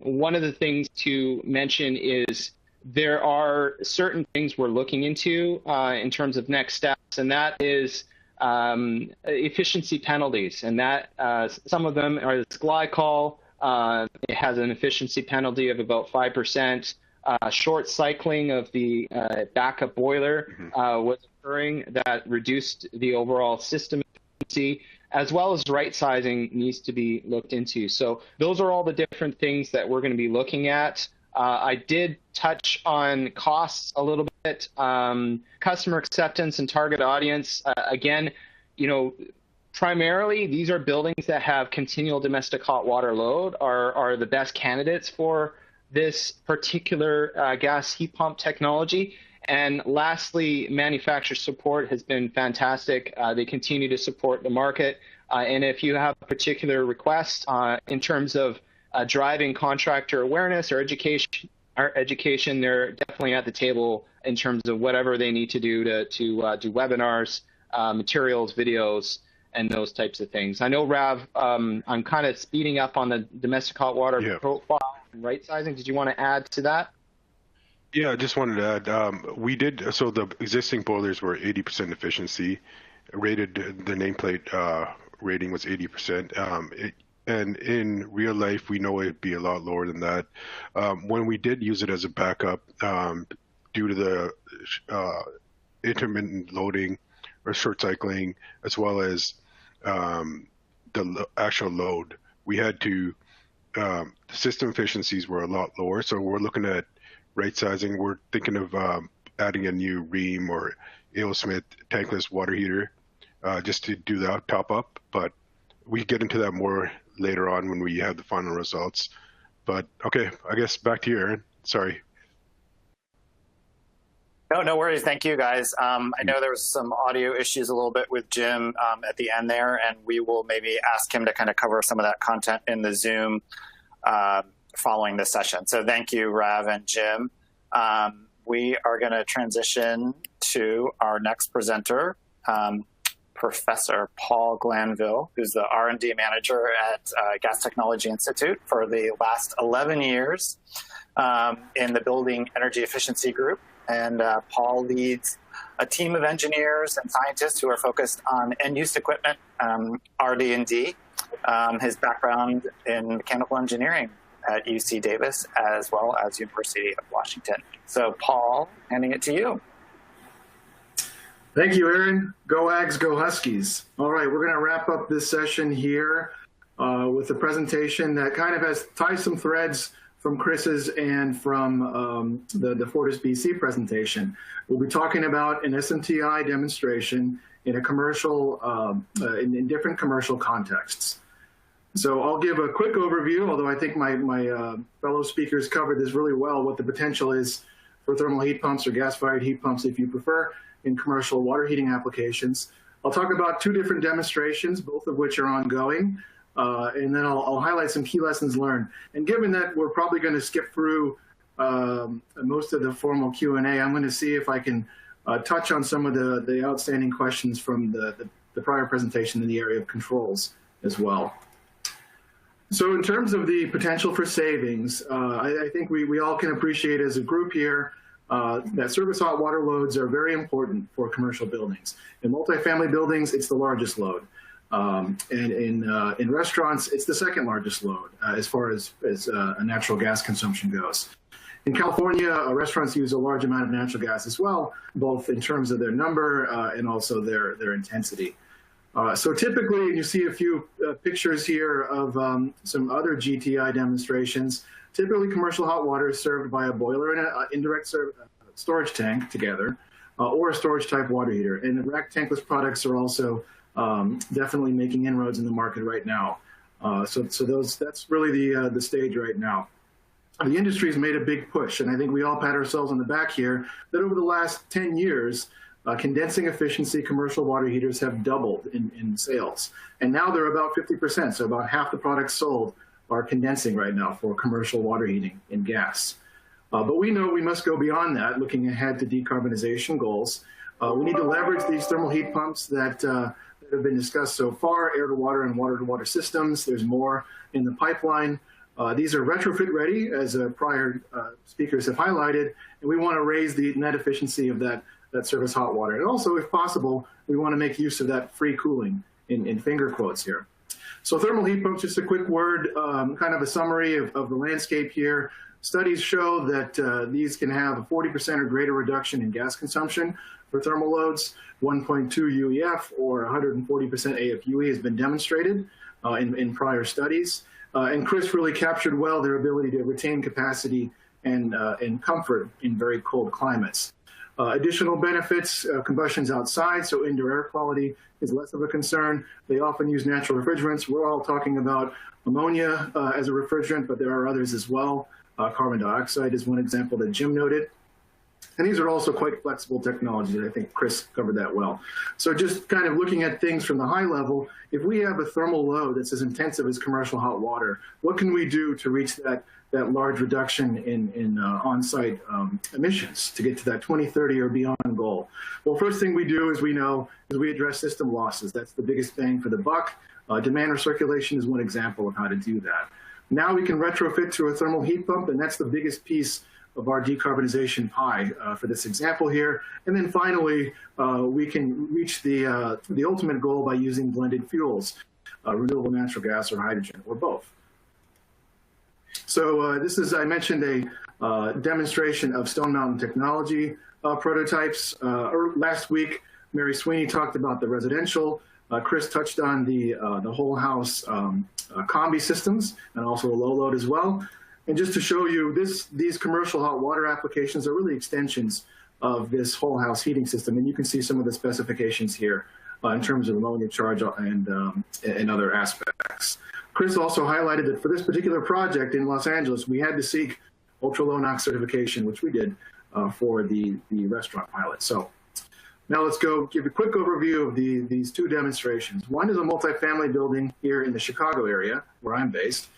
One of the things to mention is there are certain things we're looking into in terms of next steps, and that is efficiency penalties. And that some of them are this glycol. It has an efficiency penalty of about 5%. Short cycling of the backup boiler was occurring that reduced the overall system efficiency, as well as right sizing needs to be looked into. So those are all the different things that we're going to be looking at. I did touch on costs a little bit, customer acceptance and target audience. Again, primarily these are buildings that have continual domestic hot water load are the best candidates for this particular gas heat pump technology. And lastly, manufacturer support has been fantastic. They continue to support the market. And if you have a particular request in terms of driving contractor awareness or education, they're definitely at the table in terms of whatever they need to do to do webinars, materials, videos, and those types of things. I know, Rav, I'm kind of speeding up on the domestic hot water profile and right sizing. Did you want to add to that? Yeah, I just wanted to add, so the existing boilers were 80% efficiency, rated, the nameplate rating was 80%. And in real life, we know it'd be a lot lower than that. When we did use it as a backup, due to the intermittent loading or short cycling, as well as the actual load, we had to, the system efficiencies were a lot lower. So we're looking at right sizing. We're thinking of adding a new Ream or A.O. Smith tankless water heater just to do that top up. But we get into that more later on when we have the final results. But okay, I guess back to you, Aaron. Sorry. No worries. Thank you, guys. I know there was some audio issues a little bit with Jim at the end there, and we will maybe ask him to kind of cover some of that content in the Zoom following the session. So thank you, Rav and Jim. We are going to transition to our next presenter, Professor Paul Glanville, who's the R&D manager at Gas Technology Institute for the last 11 years in the Building Energy Efficiency Group. And Paul leads a team of engineers and scientists who are focused on end-use equipment, RD&D. His background in mechanical engineering at UC Davis, as well as University of Washington. So Paul, handing it to you. Thank you, Aaron. Go Ags, go Huskies. All right, we're going to wrap up this session here with a presentation that kind of ties some threads from Chris's and from the Fortis BC presentation. We'll be talking about an SMTI demonstration in a commercial, in different commercial contexts. So I'll give a quick overview, although I think my fellow speakers covered this really well, what the potential is for thermal heat pumps or gas-fired heat pumps, if you prefer, in commercial water heating applications. I'll talk about two different demonstrations, both of which are ongoing. and then I'll highlight some key lessons learned. And given that we're probably going to skip through most of the formal Q&A, I'm going to see if I can touch on some of the outstanding questions from the prior presentation in the area of controls as well. So in terms of the potential for savings, I think we all can appreciate as a group here that surface hot water loads are very important for commercial buildings. In multifamily buildings, it's the largest load. And in restaurants, it's the second largest load as far as a natural gas consumption goes. In California, restaurants use a large amount of natural gas as well, both in terms of their number and also their intensity. So typically, you see a few pictures here of some other GTI demonstrations. Typically, commercial hot water is served by a boiler and an indirect storage tank together, or a storage-type water heater. And the rack tankless products are also definitely making inroads in the market right now. So that's really the stage right now. The industry has made a big push, and I think we all pat ourselves on the back here, that over the last 10 years, condensing efficiency commercial water heaters have doubled in sales. And now they're about 50%, so about half the products sold are condensing right now for commercial water heating in gas. But we know we must go beyond that, looking ahead to decarbonization goals. We need to leverage these thermal heat pumps that have been discussed so far, air-to-water and water-to-water systems. There's more in the pipeline. These are retrofit ready, as prior speakers have highlighted, and we want to raise the net efficiency of that surface hot water. And also, if possible, we want to make use of that free cooling in finger quotes here. So thermal heat pumps, just a quick word, kind of a summary of the landscape here. Studies show that these can have a 40% or greater reduction in gas consumption for thermal loads. 1.2 UEF or 140% AFUE has been demonstrated in prior studies. And Chris really captured well their ability to retain capacity and comfort in very cold climates. Additional benefits, combustion's outside, so indoor air quality is less of a concern. They often use natural refrigerants. We're all talking about ammonia as a refrigerant, but there are others as well. Carbon dioxide is one example that Jim noted. And these are also quite flexible technologies. I think Chris covered that well. So just kind of looking at things from the high level, if we have a thermal load that's as intensive as commercial hot water, what can we do to reach that large reduction in on-site emissions to get to that 2030 or beyond goal? Well, first thing we do is we address system losses. That's the biggest bang for the buck. Demand recirculation is one example of how to do that. Now we can retrofit to a thermal heat pump, and that's the biggest piece of our decarbonization pie for this example here. And then finally, we can reach the ultimate goal by using blended fuels, renewable natural gas or hydrogen, or both. So this is, I mentioned, a demonstration of Stone Mountain technology prototypes. Last week, Mary Sweeney talked about the residential. Chris touched on the whole house Combi systems and also a low load as well. And just to show you, these commercial hot water applications are really extensions of this whole house heating system. And you can see some of the specifications here in terms of ammonia charge and other aspects. Chris also highlighted that for this particular project in Los Angeles, we had to seek ultra low NOx certification, which we did for the restaurant pilot. So now let's go give a quick overview of these two demonstrations. One is a multifamily building here in the Chicago area, where I'm based.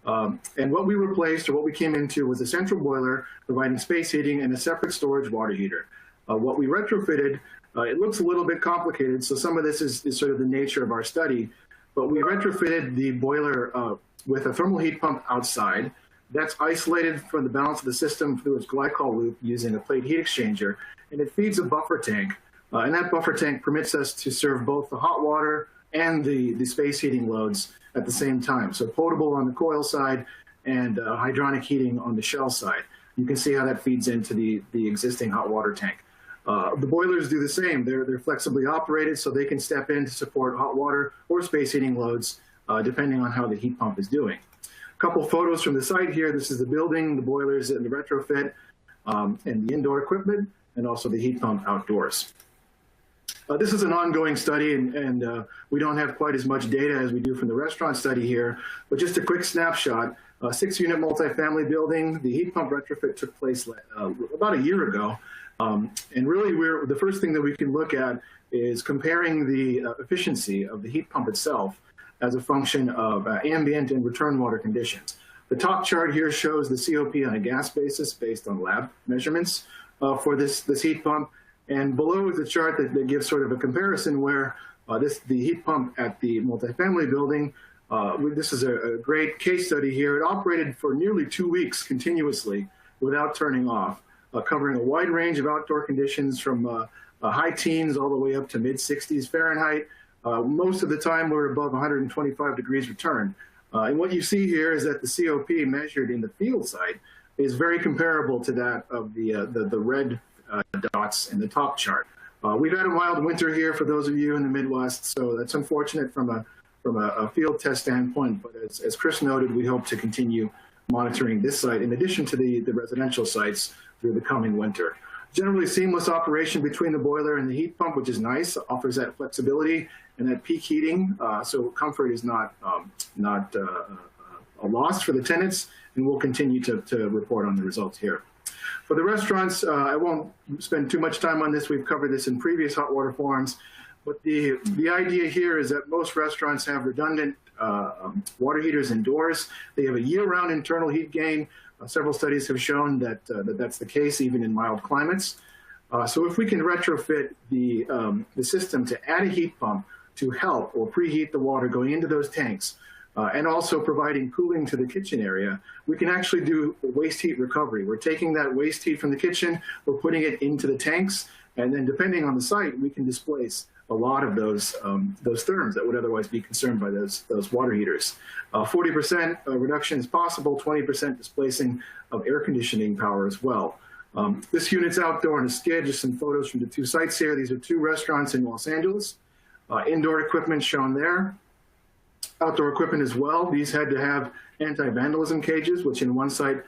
And what we replaced, or what we came into, was a central boiler providing space heating and a separate storage water heater. What we retrofitted, it looks a little bit complicated, so some of this is sort of the nature of our study, but we retrofitted the boiler with a thermal heat pump outside. That's isolated from the balance of the system through its glycol loop using a plate heat exchanger, and it feeds a buffer tank. And that buffer tank permits us to serve both the hot water and the space heating loads at the same time. So potable on the coil side and hydronic heating on the shell side. You can see how that feeds into the existing hot water tank. The boilers do the same. They're flexibly operated, so they can step in to support hot water or space heating loads, depending on how the heat pump is doing. A couple photos from the site here. This is the building, the boilers and the retrofit, and the indoor equipment, and also the heat pump outdoors. This is an ongoing study, and we don't have quite as much data as we do from the restaurant study here, but just a quick snapshot. 6-unit multifamily building. The heat pump retrofit took place about a year ago. And really, the first thing that we can look at is comparing the efficiency of the heat pump itself as a function of ambient and return water conditions. The top chart here shows the COP on a gas basis based on lab measurements for this heat pump. And below is a chart that gives sort of a comparison where the heat pump at the multifamily building, this is a great case study here. It operated for nearly 2 weeks continuously without turning off, covering a wide range of outdoor conditions from high teens all the way up to mid-60s Fahrenheit. Most of the time we're above 125 degrees return. And what you see here is that the COP measured in the field site is very comparable to that of the red dots in the top chart. We've had a mild winter here for those of you in the Midwest, so that's unfortunate from a field test standpoint. But as Chris noted, we hope to continue monitoring this site in addition to the residential sites through the coming winter. Generally seamless operation between the boiler and the heat pump, which is nice, offers that flexibility and that peak heating, so comfort is not a loss for the tenants, and we'll continue to report on the results here. For the restaurants, I won't spend too much time on this. We've covered this in previous hot water forums, but the idea here is that most restaurants have redundant water heaters indoors. They have a year-round internal heat gain. Several studies have shown that that's the case even in mild climates. So if we can retrofit the system to add a heat pump to help or preheat the water going into those tanks, and also providing cooling to the kitchen area, we can actually do waste heat recovery. We're taking that waste heat from the kitchen, we're putting it into the tanks, and then depending on the site, we can displace a lot of those therms that would otherwise be concerned by those water heaters. 40% reduction is possible, 20% displacing of air conditioning power as well. This unit's outdoor on a skid, just some photos from the two sites here. These are two restaurants in Los Angeles. Indoor equipment shown there. Outdoor equipment as well. These had to have anti-vandalism cages, which in one site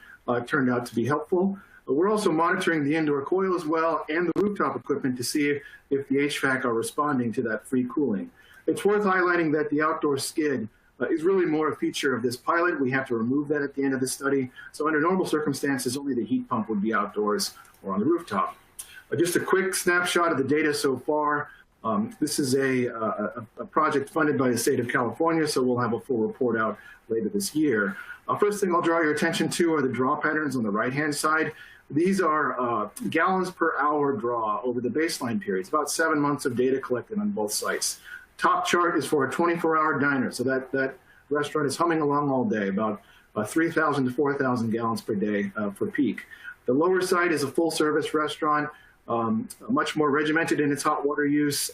turned out to be helpful. We're also monitoring the indoor coil as well and the rooftop equipment to see if the HVAC are responding to that free cooling. It's worth highlighting that the outdoor skid is really more a feature of this pilot. We have to remove that at the end of the study. So under normal circumstances, only the heat pump would be outdoors or on the rooftop. Just a quick snapshot of the data so far. This is a project funded by the state of California, so we'll have a full report out later this year. First thing I'll draw your attention to are the draw patterns on the right-hand side. These are gallons per hour draw over the baseline period. It's about 7 months of data collected on both sites. Top chart is for a 24-hour diner, so that restaurant is humming along all day, about 3,000 to 4,000 gallons per day for peak. The lower side is a full-service restaurant, much more regimented in its hot water use,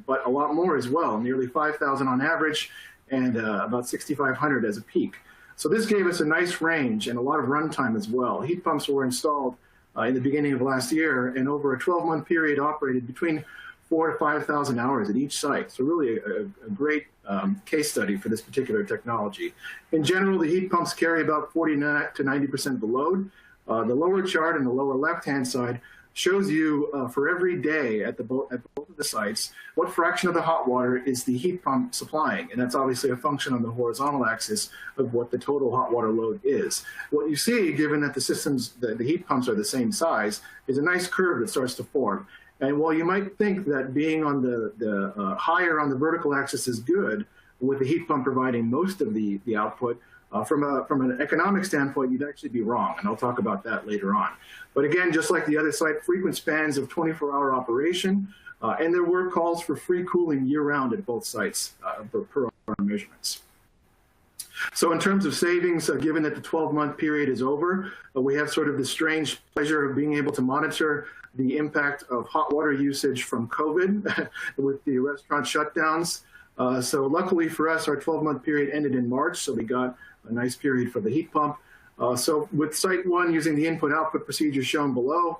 but a lot more as well, nearly 5,000 on average and about 6,500 as a peak. So this gave us a nice range and a lot of runtime as well. Heat pumps were installed in the beginning of last year, and over a 12-month period operated between 4,000 to 5,000 hours at each site. So really a great case study for this particular technology. In general, the heat pumps carry about 40 to 90% of the load. The lower chart on the lower left-hand side shows you for every day at both of the sites what fraction of the hot water is the heat pump supplying, and that's obviously a function on the horizontal axis of what the total hot water load is. What you see, given that the systems, the heat pumps are the same size, is a nice curve that starts to form. And while you might think that being on the higher on the vertical axis is good, with the heat pump providing most of the output, from an economic standpoint, you'd actually be wrong, and I'll talk about that later on. But again, just like the other site, frequent spans of 24-hour operation, and there were calls for free cooling year-round at both sites per hour measurements. So in terms of savings, given that the 12-month period is over, we have sort of the strange pleasure of being able to monitor the impact of hot water usage from COVID with the restaurant shutdowns. So luckily for us, our 12-month period ended in March, so we got a nice period for the heat pump. So with site one, using the input-output procedure shown below,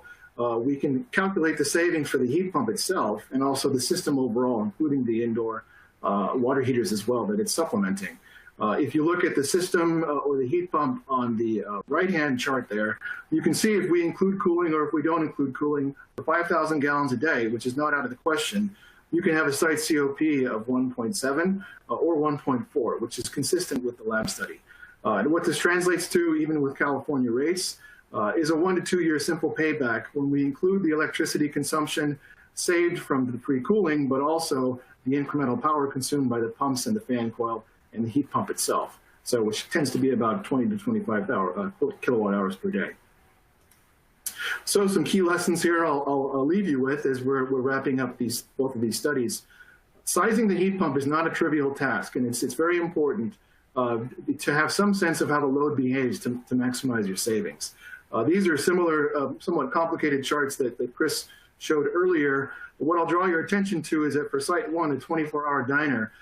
we can calculate the savings for the heat pump itself and also the system overall, including the indoor water heaters as well that it's supplementing. If you look at the system or the heat pump on the right-hand chart there, you can see if we include cooling or if we don't include cooling for 5,000 gallons a day, which is not out of the question, you can have a site COP of 1.7 or 1.4, which is consistent with the lab study. And what this translates to, even with California rates, is a 1 to 2 year simple payback when we include the electricity consumption saved from the pre-cooling, but also the incremental power consumed by the pumps and the fan coil and the heat pump itself. So which tends to be about 20 to 25 kilowatt hours per day. So some key lessons here I'll leave you with as we're wrapping up both of these studies. Sizing the heat pump is not a trivial task, and it's very important to have some sense of how the load behaves to maximize your savings. These are similar, somewhat complicated charts that Chris showed earlier. What I'll draw your attention to is that for Site 1, a 24-hour diner,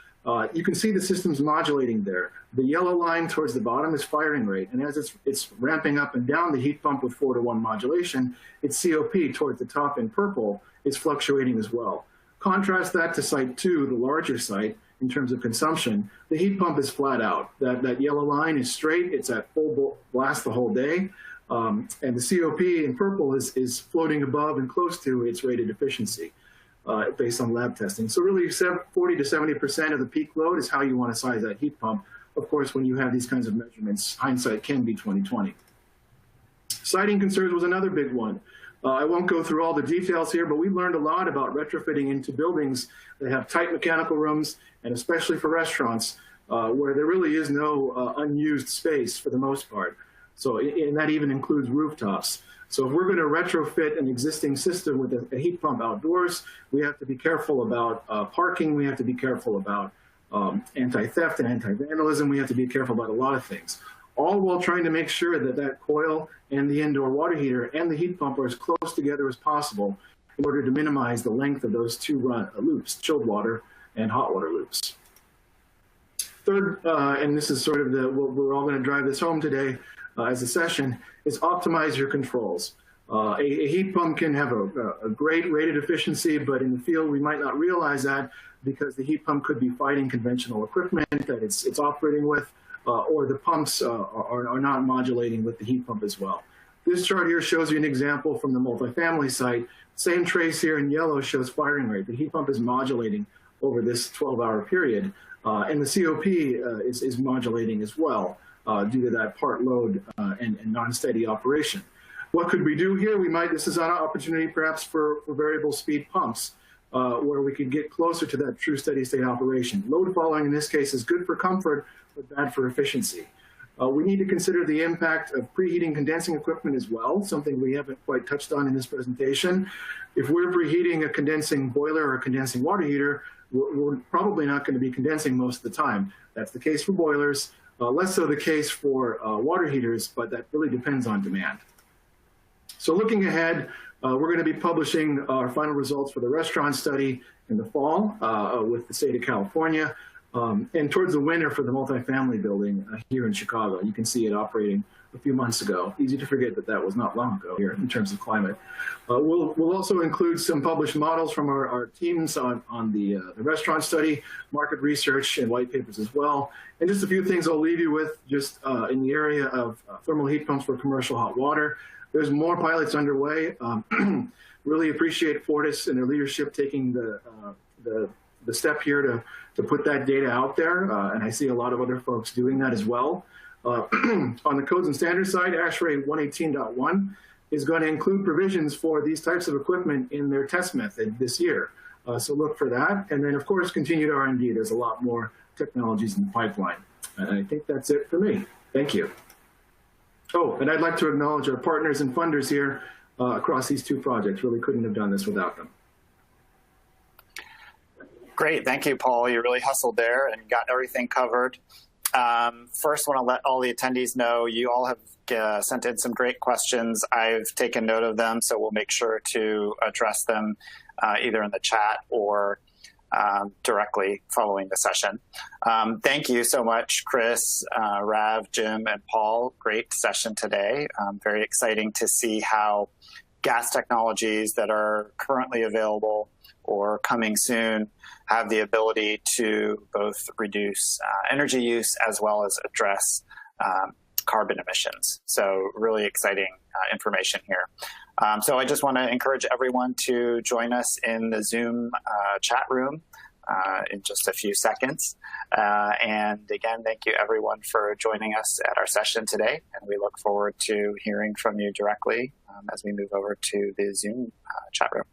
you can see the system's modulating there. The yellow line towards the bottom is firing rate, and as it's ramping up and down the heat pump with 4-to-1 modulation, its COP towards the top in purple is fluctuating as well. Contrast that to Site 2, the larger site, in terms of consumption. The heat pump is flat out. That yellow line is straight. It's at full blast the whole day. And the COP in purple is floating above and close to its rated efficiency based on lab testing. So really 40 to 70% of the peak load is how you want to size that heat pump. Of course, when you have these kinds of measurements, hindsight can be 20/20. Siting concerns was another big one. I won't go through all the details here, but we learned a lot about retrofitting into buildings that have tight mechanical rooms, and especially for restaurants, where there really is no unused space for the most part. So, and that even includes rooftops. So if we're going to retrofit an existing system with a heat pump outdoors, we have to be careful about parking. We have to be careful about anti-theft and anti-vandalism. We have to be careful about a lot of things, all while trying to make sure that that coil and the indoor water heater and the heat pump are as close together as possible in order to minimize the length of those two loops, chilled water and hot water loops. Third, and this is sort of we're all going to drive this home today as a session, is optimize your controls. A heat pump can have a great rated efficiency, but in the field we might not realize that because the heat pump could be fighting conventional equipment that it's operating with, or the pumps are not modulating with the heat pump as well. This chart here shows you an example from the multifamily site. Same trace here in yellow shows firing rate. The heat pump is modulating over this 12-hour period, and the COP is modulating as well due to that part load and non-steady operation. What could we do here? This is an opportunity perhaps for variable speed pumps, where we could get closer to that true steady state operation. Load following in this case is good for comfort, but bad for efficiency. We need to consider the impact of preheating condensing equipment as well, something we haven't quite touched on in this presentation. If we're preheating a condensing boiler or a condensing water heater, we're probably not going to be condensing most of the time. That's the case for boilers, less so the case for water heaters, but that really depends on demand. So looking ahead, we're going to be publishing our final results for the restaurant study in the fall with the state of California. And towards the winter for the multifamily building here in Chicago. You can see it operating a few months ago. Easy to forget that that was not long ago here in terms of climate. We'll also include some published models from our teams on the restaurant study, market research, and white papers as well. And just a few things I'll leave you with just in the area of thermal heat pumps for commercial hot water. There's more pilots underway. Really appreciate Fortis and their leadership taking the step here to put that data out there, and I see a lot of other folks doing that as well. On the codes and standards side, ASHRAE 118.1 is going to include provisions for these types of equipment in their test method this year. So look for that. And then, of course, continued R&D. There's a lot more technologies in the pipeline. And I think that's it for me. Thank you. Oh, and I'd like to acknowledge our partners and funders here across these two projects. Really couldn't have done this without them. Great, thank you, Paul. You really hustled there and got everything covered. First, want to let all the attendees know you all have sent in some great questions. I've taken note of them, so we'll make sure to address them either in the chat or directly following the session. Thank you so much, Chris, Rav, Jim, and Paul. Great session today. Very exciting to see how gas technologies that are currently available or coming soon have the ability to both reduce energy use as well as address carbon emissions. So really exciting information here. So I just want to encourage everyone to join us in the Zoom chat room in just a few seconds. And again, thank you everyone for joining us at our session today. And we look forward to hearing from you directly as we move over to the Zoom chat room.